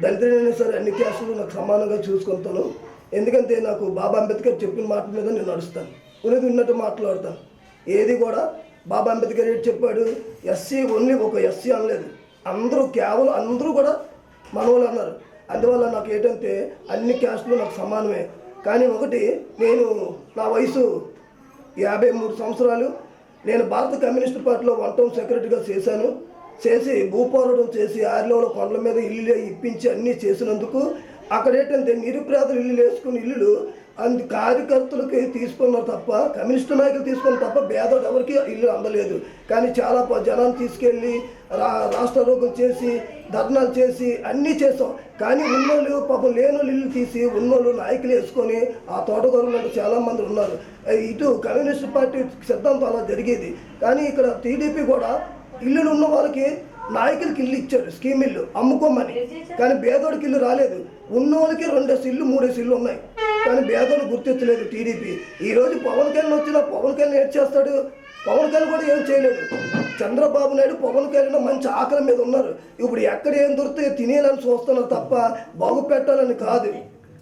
దళితుడైనా సరే అన్ని క్యాస్టులు నాకు సమానంగా చూసుకుంటాను. ఎందుకంటే నాకు బాబా అంబేద్కర్ చెప్పిన మాట మీద నేను నడుస్తాను, ఉన్నట్టు మాట్లాడతాను. ఏది కూడా బాబా అంబేద్కర్ ఏంటి చెప్పాడు, ఎస్సీ ఓన్లీ ఒక ఎస్సీ అనలేదు, అందరూ కేవలం అందరూ కూడా మనవాళ్ళు అన్నారు. అందువల్ల నాకు ఏంటంటే అన్ని క్యాస్టులు నాకు సమానమే. కానీ ఒకటి, నేను నా వయసు 53 సంవత్సరాలు. నేను భారత కమ్యూనిస్ట్ పార్టీలో 1 టౌన్ సెక్రటరీగా చేసి భూపోరాటం చేసి ఆర్లోల కొండల మీద ఇల్లు ఇప్పించి అన్నీ చేసినందుకు అక్కడ ఏంటంటే నిరుపేదలు ఇల్లు వేసుకుని ఇల్లులు కార్యకర్తలకి తీసుకున్నారు తప్ప, కమ్యూనిస్టు నాయకులు తీసుకున్నారు తప్ప పేదోడు ఎవరికి ఇల్లు అందలేదు. కానీ చాలా జనాన్ని తీసుకెళ్ళి రాష్ట్రారోగ్యం చేసి ధర్నాలు చేసి అన్నీ చేసాం. కానీ ఉన్నోళ్ళు పాపం లేనోళ్ళు ఇల్లు తీసి ఉన్నోళ్ళు నాయకులు వేసుకొని ఆ తోటగొరలు చాలామంది ఉన్నారు. ఇటు కమ్యూనిస్ట్ పార్టీ సిద్ధాంతం అలా జరిగేది. కానీ ఇక్కడ టీడీపీ కూడా ఇల్లులు ఉన్న వాళ్ళకి నాయకులకి ఇల్లు ఇచ్చారు, స్కీమ్ ఇల్లు అమ్ముకోమని. కానీ పేదోడికి ఇల్లు రాలేదు. ఉన్న వాళ్ళకి 2 ఇల్లు 3 ఇల్లు ఉన్నాయి, కానీ పేదోడు గుర్తించలేదు టీడీపీ. ఈరోజు పవన్ కళ్యాణ్ వచ్చినా పవన్ కళ్యాణ్ ఏం చేస్తాడు? పవన్ కళ్యాణ్ కూడా ఏం చేయలేడు. చంద్రబాబు నాయుడు పవన్ కళ్యాణ్ మంచి ఆకలి మీద ఉన్నారు. ఇప్పుడు ఎక్కడ ఏం దొరికితే తినేయాలని చూస్తున్నారు తప్ప బాగు పెట్టాలని కాదు.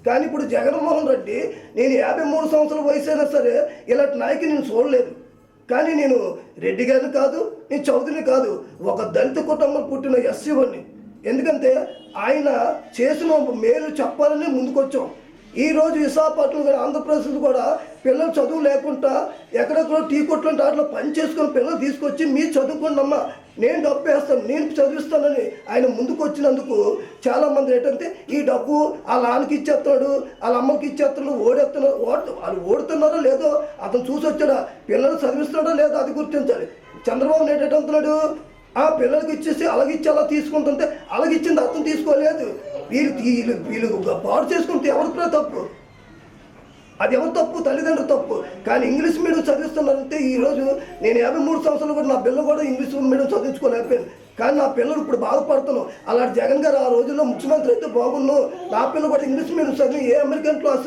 కానీ ఇప్పుడు జగన్మోహన్ రెడ్డి, నేను 53 సంవత్సరాల వయసు అయినా సరే ఇలాంటి నాయకుని నేను చూడలేదు. కానీ నేను రెడ్డి గారిని కాదు, నేను చౌదరిని కాదు, ఒక దళిత కుటుంబం పుట్టిన ఎస్సీవని. ఎందుకంటే ఆయన చేసిన మేలు చెప్పాలని ముందుకొచ్చాం. ఈరోజు విశాఖపట్నం కానీ ఆంధ్రప్రదేశ్ కూడా పిల్లలు చదువు లేకుండా ఎక్కడెక్కడో టీ కొట్లు వాటిలో పని చేసుకుని పిల్లలు తీసుకొచ్చి మీరు చదువుకోండి అమ్మా, నేను డబ్బు వేస్తాను, నేను చదివిస్తానని ఆయన ముందుకు వచ్చినందుకు చాలామంది ఏంటంటే ఈ డబ్బు వాళ్ళ నాన్నకి ఇచ్చేస్తున్నాడు, వాళ్ళ అమ్మకి ఇచ్చేస్తున్నాడు, వాళ్ళు ఓడుతున్నారో లేదో అతను చూసి వచ్చాడా, పిల్లలు చదివిస్తున్నాడో లేదో అది గుర్తించాలి. చంద్రబాబు నాయుడు ఏంటంటున్నాడు, ఆ పిల్లలకి ఇచ్చేసి అలాగిచ్చి అలా తీసుకుంటుంటే అలాగిచ్చింది అర్థం తీసుకోలేదు. వీళ్ళు పాడు చేసుకుంటే ఎవరికి తప్పు? అది ఎవరు తప్పు? తల్లిదండ్రులు తప్పు. కానీ ఇంగ్లీష్ మీడియం చదివిస్తున్నారంటే ఈరోజు నేను 53 సంవత్సరాలు కూడా నా పిల్లలు కూడా ఇంగ్లీష్ మీడియం చదివించుకోలేకపోయాను. కానీ నా పిల్లలు ఇప్పుడు బాధపడుతున్నాం. అలాంటి జగన్ గారు ఆ రోజుల్లో ముఖ్యమంత్రి అయితే బాగున్నాను, నా పిల్లలు కూడా ఇంగ్లీష్ మీడియం చదివి ఏ అమెరికన్ క్లాస్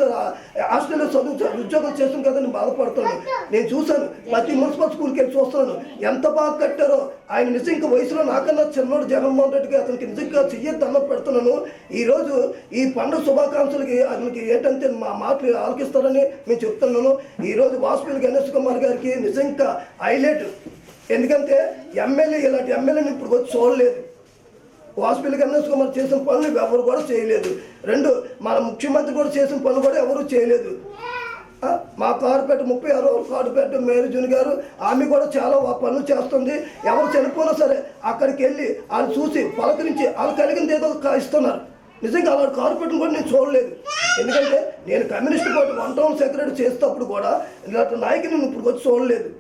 ఆస్ట్రేలియా చదువు ఉద్యోగం చేస్తాను కదా నేను బాధపడుతున్నాను. నేను చూశాను, ప్రతి మున్సిపల్ స్కూల్కి వెళ్ళి చూస్తున్నాను ఎంత బాగా కట్టారో. ఆయన నిజంగా వయసులో నాకన్నా చిన్నోడు జగన్మోహన్ రెడ్డికి అతనికి నిజంగా చెయ్యొద్దు అన్న పెడుతున్నాను. ఈరోజు ఈ పండుగ శుభాకాంక్షలకి అతనికి ఏంటంటే మా మాటలు ఆలకిస్తారని మేము చెప్తున్నాను. ఈరోజు వాసుపల్లి గణేష్ కుమార్ గారికి నిజంగా హైలైట్. ఎందుకంటే ఇలాంటి ఎమ్మెల్యేని ఇప్పుడు వచ్చి చూడలేదు. వాసుపల్లి గణేష్ కుమార్ చేసిన పనులు ఎవరు కూడా చేయలేదు. 2 మన ముఖ్యమంత్రి కూడా చేసిన పనులు కూడా ఎవరు చేయలేదు. మా కార్పొరేట్ 36వ కార్పొరేట్ మేరీ జూన్ గారు ఆమె కూడా చాలా పనులు చేస్తుంది. ఎవరు చనిపోయినా సరే అక్కడికి వెళ్ళి వాళ్ళు చూసి పలకరించి వాళ్ళు కలిగింది ఏదో ఇస్తున్నారు. నిజంగా అలాంటి కార్పొరేట్ని కూడా నేను చూడలేదు. ఎందుకంటే నేను కమ్యూనిస్ట్ పార్టీ 1 టౌన్ సెక్రటరీ చేసేటప్పుడు కూడా ఇలాంటి నాయకుని నేను ఇప్పుడు వచ్చి చూడలేదు.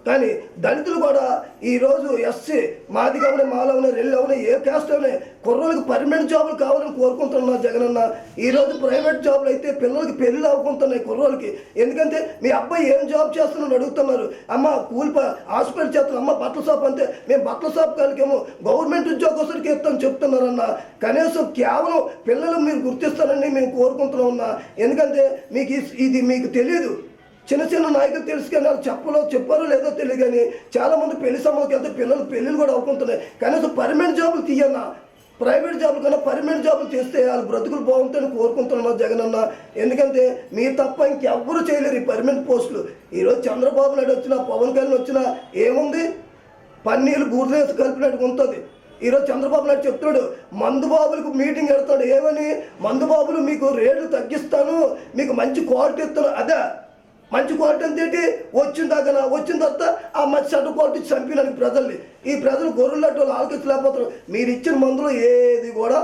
కానీ దళితులు కూడా ఈరోజు ఎస్సీ మాది కావనే మాలవనే రెల్లి అవనే ఏ క్యాస్ట్ అవనే కుర్రోళ్ళకి పర్మనెంట్ జాబులు కావాలని కోరుకుంటున్నా జగనన్న. ఈరోజు ప్రైవేట్ జాబులు అయితే పిల్లలకి పెళ్ళిళ్ళు అవ్వుకుంటున్నాయి కుర్రోళ్ళకి. ఎందుకంటే మీ అబ్బాయి ఏం జాబ్ చేస్తున్నాడు అడుగుతున్నారు. అమ్మ హాస్పిటల్ చేస్తున్నాం, అమ్మ బట్టల షాప్ అంటే మేము బట్టల షాప్ కాలికేమో గవర్నమెంట్ ఉద్యోగస్తులకి ఇస్తామని చెప్తున్నారన్న. కనీసం కేవలం పిల్లలు మీరు గుర్తిస్తారని మేము కోరుకుంటున్నామన్నా. ఎందుకంటే ఇది మీకు తెలియదు. చిన్న నాయకులు తెలుసు కానీ వాళ్ళు చెప్పారో లేదో తెలియదు. కానీ చాలామంది పెళ్లి సంబంధంకి వెళ్తే పెళ్ళిళ్ళు కూడా అవుకుంటున్నాయి. కనీసం పర్మనెంట్ జాబులు తీయన్నా, ప్రైవేట్ జాబులు కన్నా పర్మనెంట్ జాబులు చేస్తే వాళ్ళు బ్రతుకులు బాగుంటాయని కోరుకుంటున్నారు జగనన్న. ఎందుకంటే మీరు తప్ప ఇంకెవ్వరూ చేయలేరు ఈ పర్మనెంట్ పోస్టులు. ఈరోజు చంద్రబాబు నాయుడు వచ్చినా పవన్ కళ్యాణ్ వచ్చినా ఏముంది, పన్నీళ్ళు బూర్దేసి కలిపినట్టుగా ఉంటుంది. ఈరోజు చంద్రబాబు నాయుడు చెప్తున్నాడు, మందుబాబులకు మీటింగ్ పెడతాడు. ఏమని? మందుబాబులు మీకు రేట్లు తగ్గిస్తాను, మీకు మంచి క్వాలిటీ ఇస్తాను. అదే మంచి క్వాలిటీ అంతేంటి? వచ్చిన తర్వాత ఆ మంచి చెడ్డ క్వాలిటీ చంపినానికి ప్రజల్ని. ఈ ప్రజలు గొర్రెలట్టు వాళ్ళు ఆలోచించలేకపోతున్నారు. మీరు ఇచ్చిన మందులో ఏది కూడా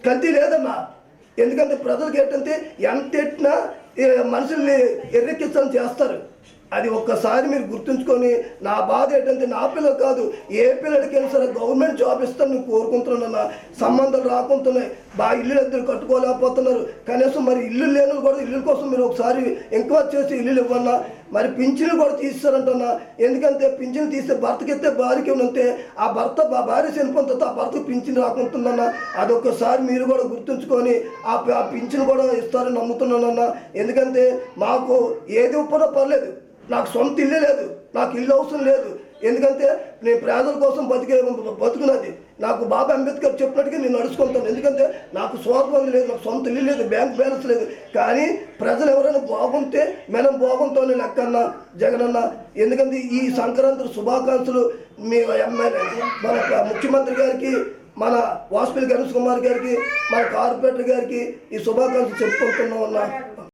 కల్తీ లేదన్నా. ఎందుకంటే ప్రజలకు ఏంటంటే ఎంత ఎట్టినా మనుషుల్ని ఎర్రెక్కించాలని చేస్తారు. అది ఒక్కసారి మీరు గుర్తుంచుకొని, నా బాధ ఏంటంటే నా పిల్లలు కాదు ఏ పిల్లడికైనా సరే గవర్నమెంట్ జాబ్ ఇస్తాను నేను కోరుకుంటున్నానన్న. సంబంధాలు రాకుంటున్నాయి, బాగా ఇల్లు ఇద్దరు కట్టుకోలేకపోతున్నారు. కనీసం మరి ఇల్లు లేని కూడా ఇల్లు కోసం మీరు ఒకసారి ఎంక్వైరీ చేసి ఇల్లు ఇవ్వన్నా. మరి పింఛన్లు కూడా తీస్తారంటున్నా. ఎందుకంటే పింఛన్ తీస్తే భర్తకి ఎత్తే భార్యకి ఉంటే ఆ భార్య చనిపోయిన తర్వాత ఆ భర్తకు పింఛన్ రాకుంటుందన్న. అదొక్కసారి మీరు కూడా గుర్తుంచుకొని ఆ పింఛన్ కూడా ఇస్తారని నమ్ముతున్నానన్న. ఎందుకంటే మాకు ఏది ఒప్పున్నా పర్లేదు, నాకు సొంత ఇల్లే లేదు, నాకు ఇల్లు అవసరం లేదు. ఎందుకంటే నేను పేదల కోసం బతుకున్నది. నాకు బాబా అంబేద్కర్ చెప్పినట్టుగా నేను నడుచుకుంటాను. ఎందుకంటే నాకు స్వార్థం లేదు, నాకు సొంత ఇల్లు లేదు, బ్యాంక్ బ్యాలెన్స్ లేదు. కానీ ప్రజలు ఎవరైనా బాగుంటే మనం బాగుంటామని లెక్కన్నా జగనన్న. ఎందుకంటే ఈ సంక్రాంతి శుభాకాంక్షలు మీ ఎమ్మెల్యే మన ముఖ్యమంత్రి గారికి, మన వాసుపల్లి గణేష్ కుమార్ గారికి, మన కార్పొరేటర్ గారికి ఈ శుభాకాంక్షలు చెప్పుకుంటున్నాం అన్న.